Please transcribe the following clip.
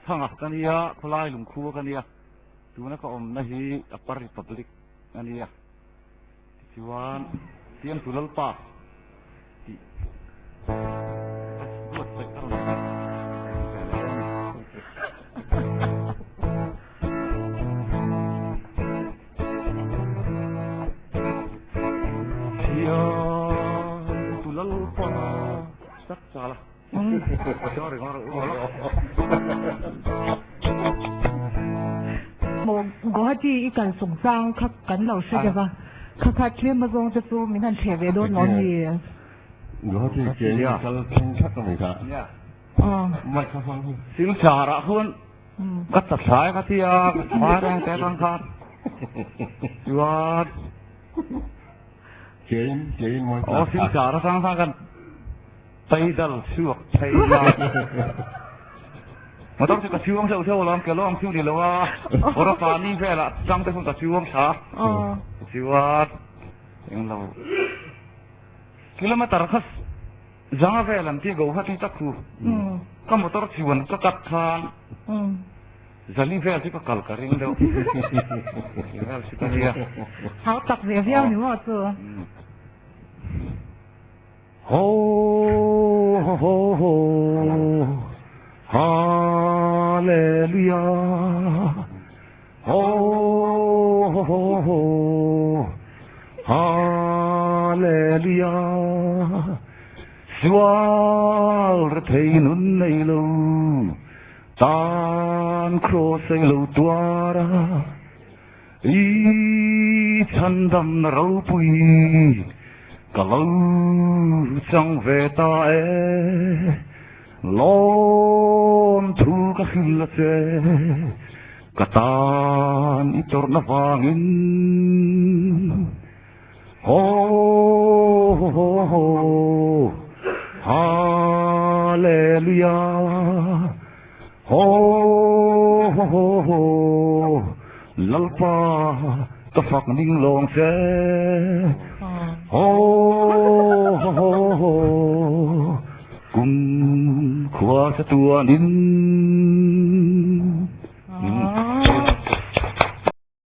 thằng à cái này có lai lùng khu cái này tu nó có om na hi Upper Republic cái này chuan tiêm tu lal pa sắc salah. Sorry, một có chỉ cần sủng sang khắc cắn đầu sư vậy khắc khắc thêm mà dùng cho số mình thành trẻ về đốt món gì có chỉ cái cái chắc không phải saoไม่เข้าฟังสิ่งสาระคนก็ตัดสายก็ที่ฟ้าแรงแต่กลางคันยวดเจ๋งมวยสิ่งสาระสร้างกันไปดัลช่วงใช่ไหมมาต้องจะกระช่วงเท่าล้อมกระล้อมช่วงนี้แล้วว่าโอรฟ้านี่แค่ละจังแต่คนกระช่วงช้าชีวัดอย่างเรากิโลเมตรคัสจังแค่ลันที่กูฮัทนี่ตักคูก็มอเตอร์ชวนก็กัดทานจะนี่แค่ที่ก็กัลกระริ่งเดียวแล้วสิกันเนี่ยเขาตักเสียเพี้ยวหนูว่าเจอโอ้โหฮาเลลูยาโอ้โหฮาเลลูยาสวาลเทนุนในลูตานโครเซลูตัวระอีฉันดำเราปุยกะลูจังเวตาเอลอนทูกะฮิลเซกะตานอิตอร์นฟางินโอ้โหฮาเลลูยาโอ้โหลัลปากะฟักนิ่งลงเซโอ้โหกุมขวาสะตัวนิน